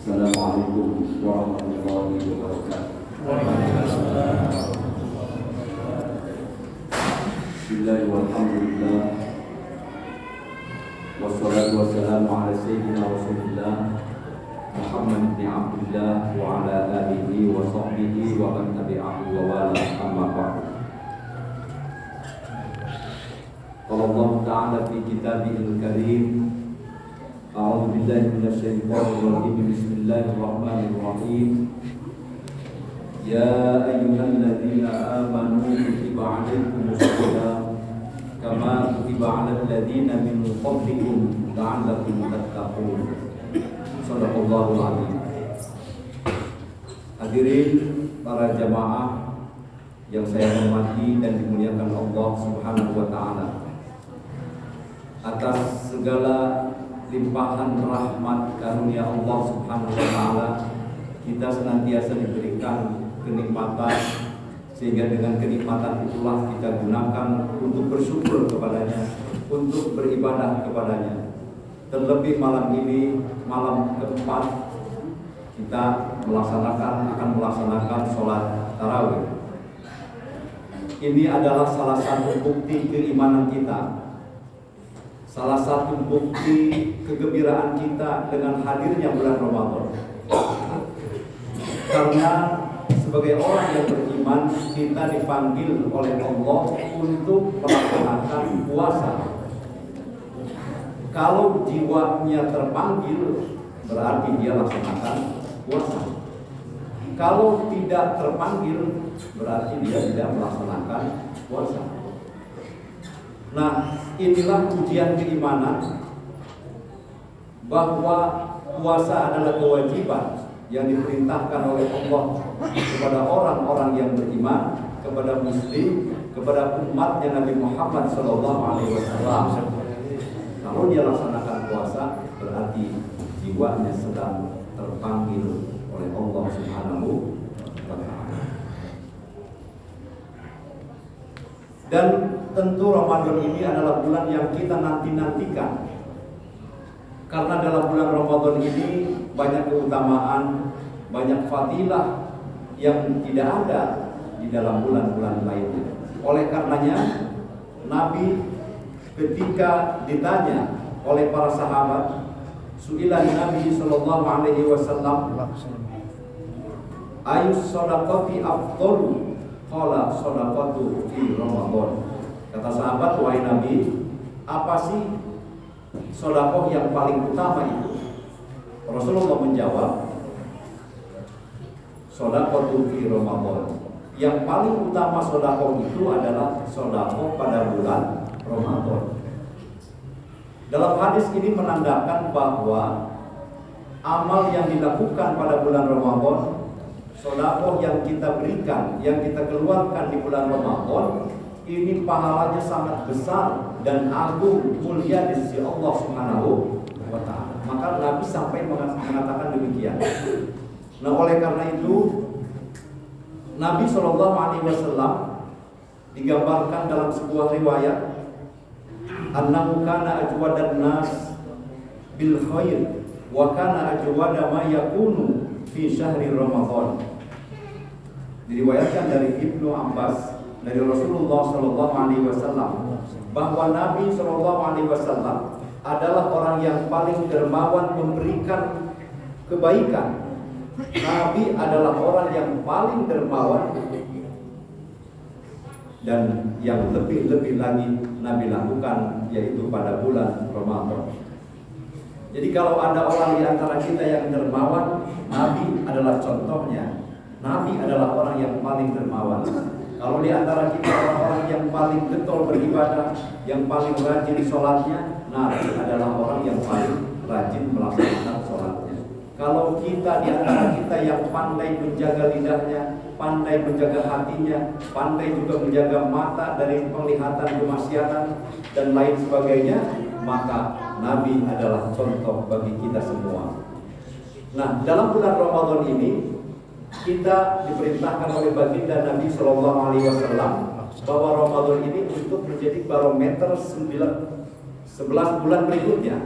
Assalamualaikum warahmatullahi wabarakatuh. Bismillahirrahmanirrahim. Walhamdulillah. Wassalatu wassalamu ala sayyidina Rasulillah Muhammad bin Abdullah wa ala alihi wa sahbihi wa man tabi'ahu wa wala amma ba'du. Qala Allah ta'ala fi kitabihil karim. A'udzu billahi minasyaitonir rajim. Bismillahirrahmanirrahim. Ya ayyuhalladzina amanu kutiba 'alaikumus shiyam kama kutiba 'alal ladzina min qablikum la'allakum tattaqun. Shadaqallahul 'azim. Hadirin para jamaah yang saya hormati dan dimuliakan Allah Subhanahu wa taala. Atas segala limpahan rahmat karunia Allah Subhanahu wa taala, kita senantiasa diberikan kenikmatan, sehingga dengan kenikmatan itulah kita gunakan untuk bersyukur kepadanya, untuk beribadah kepadanya. Terlebih malam ini, malam keempat, kita akan melaksanakan sholat tarawih. Ini adalah salah satu bukti keimanan kita, salah satu bukti kegembiraan kita dengan hadirnya bulan Ramadan. Karena sebagai orang yang beriman, kita dipanggil oleh Allah untuk melaksanakan puasa. Kalau jiwanya terpanggil, berarti dia laksanakan puasa. Kalau tidak terpanggil, berarti dia tidak melaksanakan puasa. Nah, inilah ujian keimanan, bahwa puasa adalah kewajiban yang diperintahkan oleh Allah kepada orang-orang yang beriman, kepada muslim, kepada umatnya Nabi Muhammad SAW. Kalau dia laksanakan puasa, berarti jiwanya sedang terpanggil oleh Allah Subhanahu wa taala. Dan tentu Ramadan ini adalah bulan yang kita nanti-nantikan. Karena dalam bulan Ramadan ini banyak keutamaan, banyak fadilah yang tidak ada di dalam bulan-bulan lainnya. Oleh karenanya, Nabi ketika ditanya oleh para sahabat, su'ila Nabi sallallahu alaihi wasallam, ayus shadaqati afdalu? Qala shadaqatu fi Ramadan. Kata sahabat, wahai Nabi, apa sih sedekah yang paling utama itu? Rasulullah menjawab, shadaqatu fi Ramadan. Yang paling utama sedekah itu adalah sedekah pada bulan Ramadan. Dalam hadis ini menandakan bahwa amal yang dilakukan pada bulan Ramadan, sedekah yang kita berikan, yang kita keluarkan di bulan Ramadan, ini pahalanya sangat besar dan agung, mulia di sisi Allah Subhanahu wa taala. Maka Nabi sampai mengatakan demikian. Nah, oleh karena itu Nabi SAW digambarkan dalam sebuah riwayat, annahu kana ajwadan nas bil khair wa kana ajwada ma yakunu fi syahri Ramadan. Diriwayatkan dari Ibnu Abbas dari Rasulullah SAW bahwa Nabi SAW adalah orang yang paling dermawan memberikan kebaikan. Nabi adalah orang yang paling dermawan, dan yang lebih-lebih lagi Nabi lakukan yaitu pada bulan Ramadan. Jadi kalau ada orang di antara kita yang dermawan, Nabi adalah contohnya. Nabi adalah orang yang paling dermawan. Kalau di antara kita orang-orang yang paling getol beribadah, yang paling rajin sholatnya, Nabi adalah orang yang paling rajin melaksanakan sholatnya. Kalau kita di antara kita yang pandai menjaga lidahnya, pandai menjaga hatinya, pandai juga menjaga mata dari penglihatan kemaksiatan dan lain sebagainya, maka Nabi adalah contoh bagi kita semua. Nah, dalam bulan Ramadan ini kita diperintahkan oleh baginda Nabi Shallallahu Alaihi Wasallam bahwa Ramadan ini untuk menjadi barometer 11 bulan berikutnya.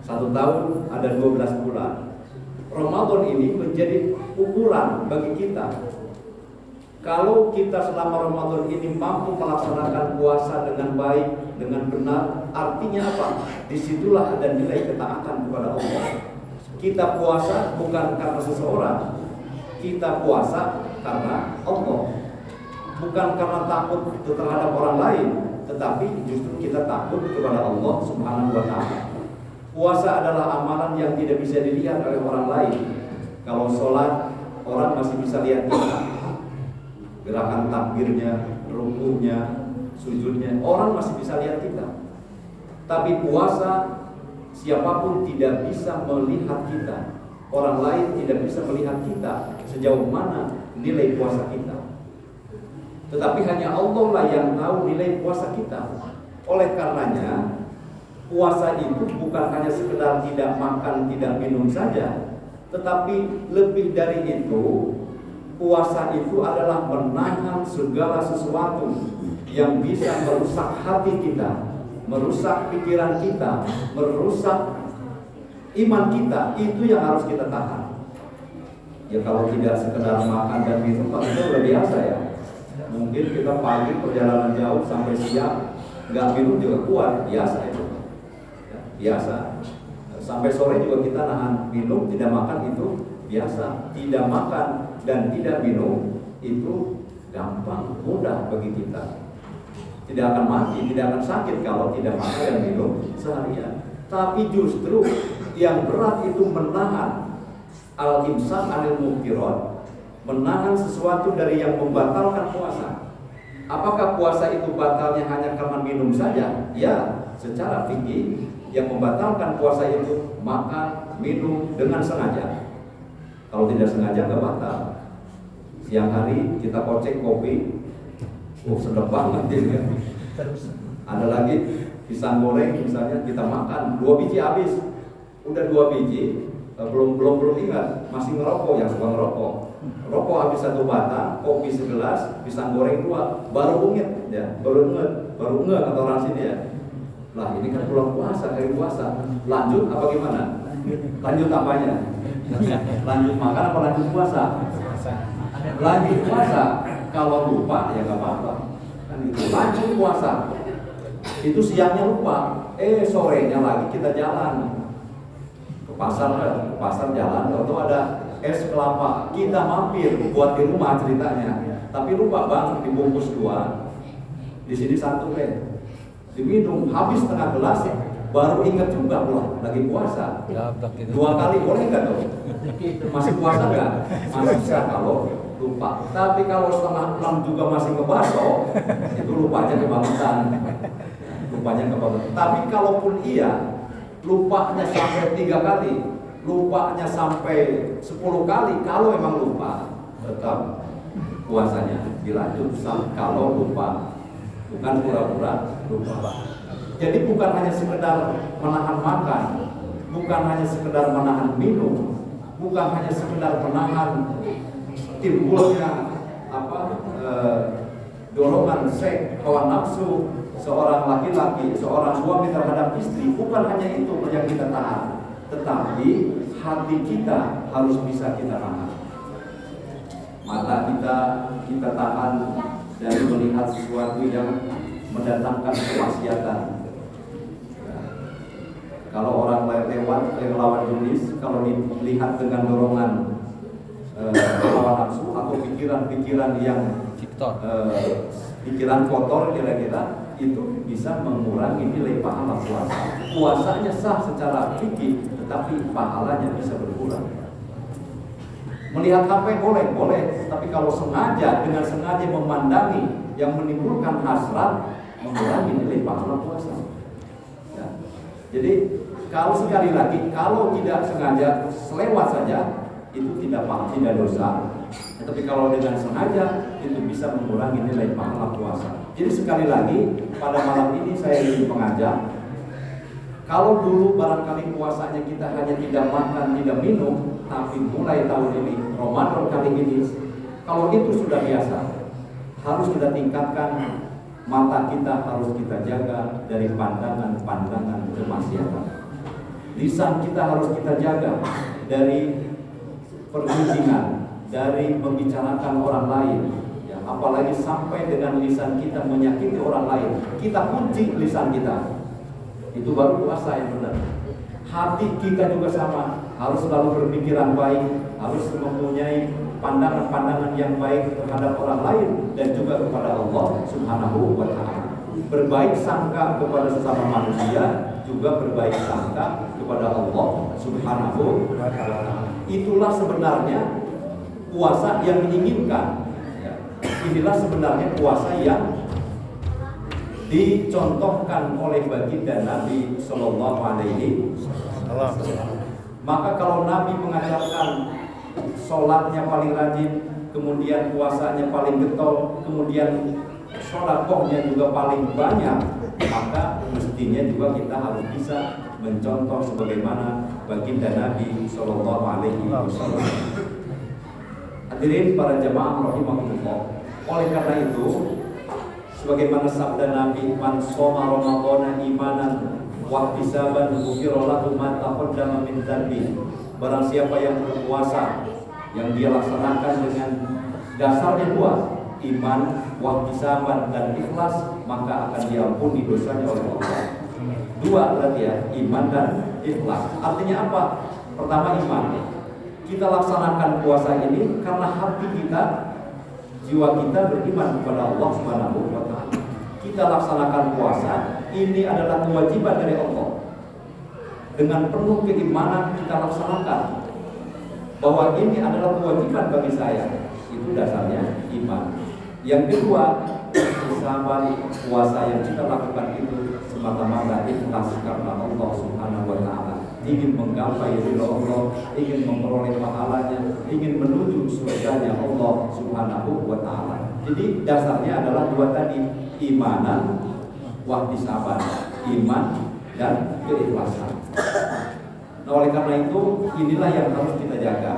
1 tahun ada 12 bulan. Ramadan ini menjadi ukuran bagi kita. Kalau kita selama Ramadan ini mampu melaksanakan puasa dengan baik, dengan benar, artinya apa? Disitulah ada nilai ketaatan kepada Allah. Kita puasa bukan karena seseorang, kita puasa karena Allah. Bukan karena takut terhadap orang lain, tetapi justru kita takut kepada Allah Subhanahu wa Ta'ala. Puasa adalah amalan yang tidak bisa dilihat oleh orang lain. Kalau sholat, orang masih bisa lihat kita, gerakan takbirnya, rukunya, sujudnya, orang masih bisa lihat kita. Tapi puasa, siapapun tidak bisa melihat kita. Orang lain tidak bisa melihat kita sejauh mana nilai puasa kita. Tetapi hanya Allah lah yang tahu nilai puasa kita. Oleh karenanya, puasa itu bukan hanya sekedar tidak makan, tidak minum saja, tetapi lebih dari itu, puasa itu adalah menahan segala sesuatu yang bisa merusak hati kita, merusak pikiran kita, merusak iman kita. Itu yang harus kita tahan. Ya kalau tidak sekedar makan dan minum, itu udah biasa ya. Mungkin kita pagi perjalanan jauh sampai siang nggak minum juga kuat, biasa itu. Biasa. Sampai sore juga kita nahan minum, tidak makan itu biasa. Tidak makan dan tidak minum itu gampang, mudah bagi kita. Tidak akan mati, tidak akan sakit kalau tidak makan dan minum seharian. Tapi justru yang berat itu menahan al-imsak anil muftirat, menahan sesuatu dari yang membatalkan puasa. Apakah puasa itu batalnya hanya karena minum saja? Ya, secara fikih yang membatalkan puasa itu makan, minum dengan sengaja. Kalau tidak sengaja nggak batal. Siang hari kita kocek kopi, sedap banget ya. Ada lagi pisang goreng misalnya kita makan 2 biji habis, udah 2 biji belum ingat masih ngerokok, yang suka ngerokok. Rokok habis 1 batang, kopi segelas, pisang goreng 2, baru inget ya, baru inget kata orang sini ya. Lah ini kan bulan puasa, hari puasa. Lanjut apa gimana? Lanjut apanya? Lanjut makan apa lanjut puasa? Lanjut puasa. Kalau lupa ya nggak apa-apa. Kan itu lanjut puasa. Itu siangnya lupa, sorenya lagi kita jalan ke pasar jalan, atau ada es kelapa, kita mampir buat di rumah ceritanya. Tapi lupa bang, dibungkus 2, di sini 1 diminum habis setengah gelas, baru ingat juga loh lagi puasa. 2 kali boleh nggak tuh? Masih puasa nggak? Masih bisa kalau lupa. Tapi kalau setengah 6 juga masih ngebaso, itu lupanya kebangetan. Tapi kalaupun iya, lupanya sampai 3 kali, lupanya sampai 10 kali, kalau memang lupa, tetap puasanya dilanjut kalau lupa. Bukan pura-pura lupa. Jadi bukan hanya sekedar menahan makan, bukan hanya sekedar menahan minum, bukan hanya sekedar menahan timbulnya dorongan seks, hawa nafsu seorang laki-laki, seorang suami terhadap istri. Bukan hanya itu yang kita tahan, tetapi hati kita harus bisa kita tahan. Mata kita tahan dari melihat sesuatu yang mendatangkan kemaksiatan. Kalau orang lewat lawan jenis, kalau dilihat dengan dorongan hawa nafsu atau pikiran-pikiran yang pikiran kotor kira-kira, itu bisa mengurangi nilai pahala puasa. Puasanya sah secara fikih, tetapi pahalanya bisa berkurang. Melihat HP boleh, tapi kalau dengan sengaja memandangi yang menimbulkan hasrat, mengurangi nilai pahala puasa. Ya. Jadi kalau sekali lagi, kalau tidak sengaja selewat saja, itu tidak dosa. Tapi kalau dengan sengaja, itu bisa mengurangi nilai pahala puasa. Jadi sekali lagi, pada malam ini saya ingin mengajak, kalau dulu barangkali puasanya kita hanya tidak makan, tidak minum, tapi mulai tahun ini, Ramadan kali ini, kalau itu sudah biasa, harus kita tingkatkan. Mata kita harus kita jaga dari pandangan-pandangan kemaksiatan. Lisan kita harus kita jaga dari pergunjingan, dari membicarakan orang lain, ya, apalagi sampai dengan lisan kita menyakiti orang lain, kita kunci lisan kita. Itu baru puasa yang benar. Hati kita juga sama, harus selalu berpikiran baik, harus mempunyai pandangan-pandangan yang baik terhadap orang lain dan juga kepada Allah Subhanahu wa Ta'ala. Berbaik sangka kepada sesama manusia, juga berbaik sangka kepada Allah Subhanahu wa Ta'ala. Itulah sebenarnya puasa yang diinginkan. Inilah sebenarnya puasa yang dicontohkan oleh baginda Nabi Sallallahu Alaihi Wasallam. Maka kalau Nabi mengajarkan sholatnya paling rajin, kemudian puasanya paling getol, kemudian sedekahnya juga paling banyak, maka mestinya juga kita harus bisa mencontoh sebagaimana baginda Nabi Sallallahu Alaihi Wasallam. Hadirin para jemaah rahimahumullah. Oleh karena itu, sebagaimana sabda Nabi, "Man shoma Ramadhana imanan wa ihtisaban ghufira lahu ma taqaddama min dzanbi." Barang siapa yang berpuasa yang dia laksanakan dengan dasarnya dua, iman, wa ihtisaban dan ikhlas, maka akan diampuni dosanya oleh Allah. Dua berarti ya, iman dan ikhlas. Artinya apa? Pertama iman. Kita laksanakan puasa ini karena hati kita, jiwa kita beriman kepada Allah Subhanahu wa Ta'ala. Kita laksanakan puasa, ini adalah kewajiban dari Allah. Dengan penuh keimanan kita laksanakan bahwa ini adalah kewajiban bagi saya. Itu dasarnya iman. Yang kedua, sabar, puasa yang kita lakukan itu semata-mata ikhlas karena Allah Subhanahu wa Ta'ala. Ingin menggapai ridha Allah, ingin memperoleh pahalanya, ingin menuju surganya Allah Subhanahu wa Ta'ala. Jadi dasarnya adalah dua tadi, imanan, wahtisaban, iman dan keikhlasan. Nah, oleh karena itu inilah yang harus kita jaga.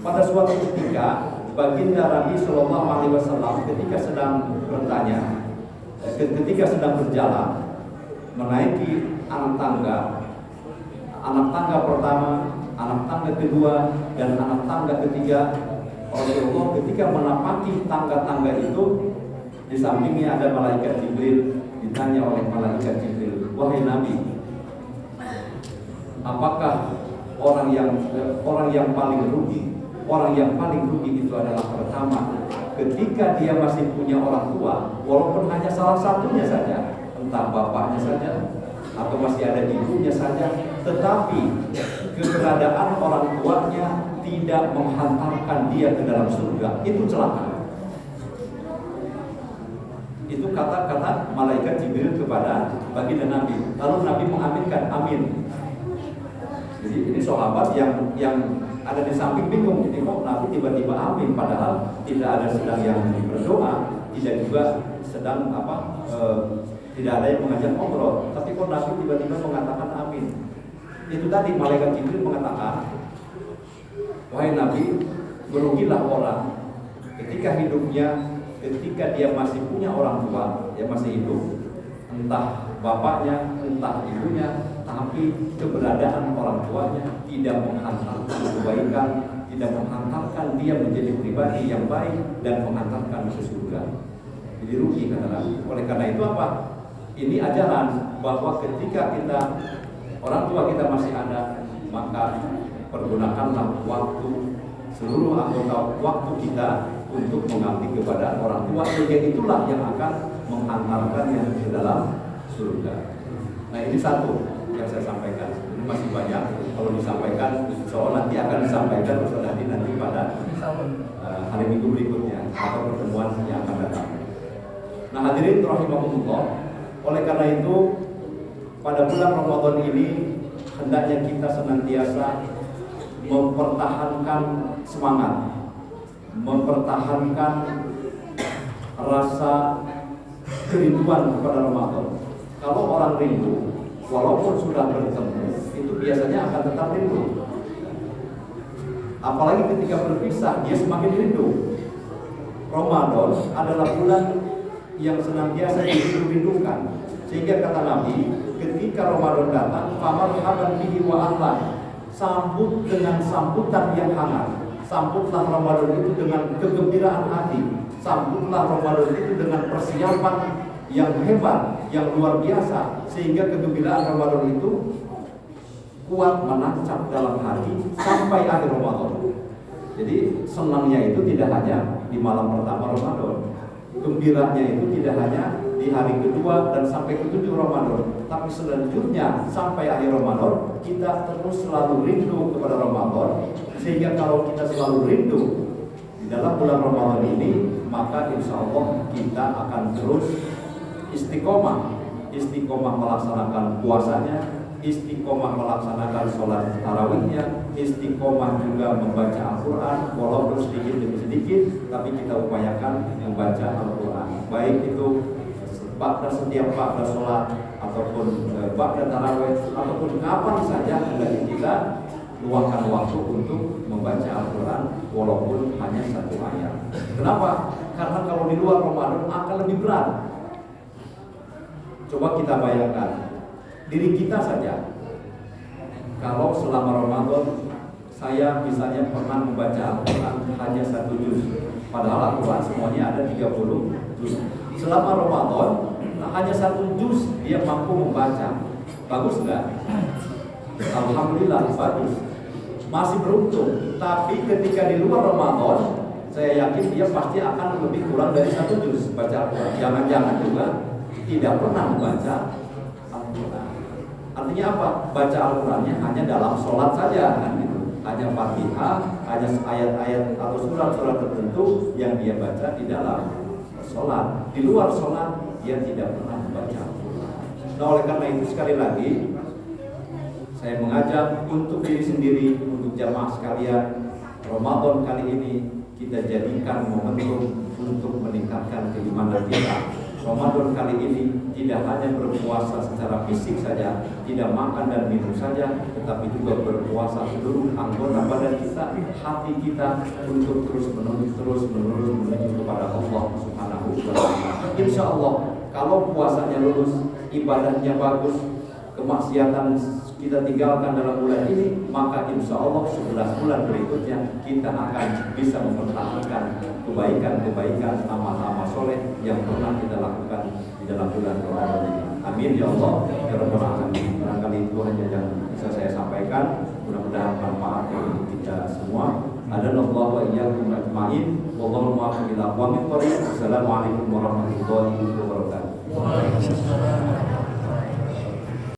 Pada suatu ketika baginda Nabi Sallallahu Alaihi Wasallam ketika sedang bertanya, ketika sedang berjalan menaiki anak tangga pertama, anak tangga kedua, dan anak tangga ketiga. Rasulullah ketika menapaki tangga-tangga itu, di sampingnya ada malaikat Jibril. Ditanya oleh malaikat Jibril, "Wahai Nabi, apakah orang yang paling rugi? Orang yang paling rugi itu adalah pertama, ketika dia masih punya orang tua, walaupun hanya salah satunya saja, entah bapaknya saja atau masih ada ibunya saja, tetapi keberadaan orang tuanya tidak menghantarkan dia ke dalam surga, itu celaka." Itu kata-kata malaikat Jibril kepada baginda Nabi. Lalu Nabi mengaminkan, amin. Jadi ini sahabat yang ada di samping bingung, ini kok Nabi tiba-tiba amin, padahal tidak ada sedang yang berdoa, tidak juga sedang tidak ada yang mengajak ngobrol, tapi kok Nabi tiba-tiba mengatakan amin. Itu tadi malaikat Jibril mengatakan, "Wahai Nabi, berugilah orang ketika hidupnya, ketika dia masih punya orang tua yang masih hidup, entah bapaknya, entah ibunya, tapi keberadaan orang tuanya tidak menghantarkan kebaikan, tidak menghantarkan dia menjadi pribadi yang baik dan menghantarkan ke surga." Jadi rugi kata Nabi. Oleh karena itu apa? Ini ajaran bahwa ketika orang tua kita masih ada, maka pergunakanlah waktu, seluruh anggota waktu kita untuk mengabdi kepada orang tua, sehingga itulah yang akan menghantarkannya ke dalam surga. Nah, ini satu yang saya sampaikan. Ini masih banyak kalau disampaikan, soal nanti akan disampaikan nanti pada hari Minggu berikutnya atau pertemuan yang akan datang. Nah, hadirin rahimahumullah, oleh karena itu pada bulan Ramadan ini hendaknya kita senantiasa mempertahankan semangat, mempertahankan rasa kerinduan kepada Ramadan. Kalau orang rindu, walaupun sudah bertemu, itu biasanya akan tetap rindu. Apalagi ketika berpisah, dia semakin rindu. Ramadan adalah bulan yang senantiasa dirindukan. Sehingga kata Nabi, ketika Ramadan datang, famarhaban bihi wa ahlan. sambut dengan sambutan yang hangat. Sambutlah Ramadan itu dengan kegembiraan hati. Sambutlah Ramadan itu dengan persiapan yang hebat, yang luar biasa, sehingga kegembiraan Ramadan itu kuat menancap dalam hati sampai akhir Ramadan. Jadi senangnya itu tidak hanya di malam pertama Ramadan, gembiranya itu tidak hanya di hari kedua dan sampai ketujuh Ramadan, tapi selanjutnya sampai akhir Ramadan kita terus selalu rindu kepada Ramadan. Sehingga kalau kita selalu rindu di dalam bulan Ramadan ini, maka insya Allah kita akan terus istiqomah melaksanakan puasanya, istiqomah melaksanakan sholat tarawihnya, istiqomah juga membaca Al-Quran walaupun sedikit demi sedikit, tapi kita upayakan membaca Al-Quran, baik itu setiap ba'da sholat ataupun ba'da tarawih ataupun kapan saja hendaknya kita luangkan waktu untuk membaca Al-Quran walaupun hanya satu ayat. Kenapa? Karena kalau di luar Ramadan akan lebih berat. Coba kita bayangkan diri kita saja. Kalau selama Ramadan saya misalnya pernah membaca Al-Quran hanya 1 juz, padahal Al-Quran semuanya ada 30 juz. Selama Ramadan hanya 1 juz dia mampu membaca. Bagus nggak? Alhamdulillah bagus. Masih beruntung. Tapi ketika di luar Ramadan, saya yakin dia pasti akan lebih kurang dari 1 juz baca Al-Quran. Jangan-jangan juga tidak pernah membaca Al-Quran. Artinya apa? Baca Al-Qurannya hanya dalam sholat saja, kan gitu. Hanya Fatihah, hanya ayat-ayat atau surat-surat tertentu yang dia baca di dalam sholat. Di luar sholat dia tidak pernah membaca Al-Quran. Nah, oleh karena itu sekali lagi saya mengajak untuk diri sendiri, untuk jamaah sekalian, Ramadan kali ini kita jadikan momentum untuk meningkatkan keimanan kita. Ramadan kali ini tidak hanya berpuasa secara fisik saja, tidak makan dan minum saja, tetapi juga berpuasa seluruh anggota badan kita, hati kita, untuk terus menuju kepada Allah Subhanahu wa Ta'ala. Insya Allah, kalau puasanya lulus, ibadahnya bagus, kemaksiatan kita tinggalkan dalam bulan ini, maka insya Allah 11 bulan berikutnya kita akan bisa mempertahankan kebaikan-kebaikan, amal-amal soleh yang pernah kita lakukan di dalam bulan Ramadan ini. Amin ya Allah ya Rabbal Alamin. Barangkali itu hanya yang bisa saya sampaikan. Mudah-mudahan bermanfaat untuk kita semua. Adanallahu wa iyyakum ajma'in. Wallahu muwaffiq ila aqwamit thoriq. Assalamualaikum warahmatullahi wabarakatuh.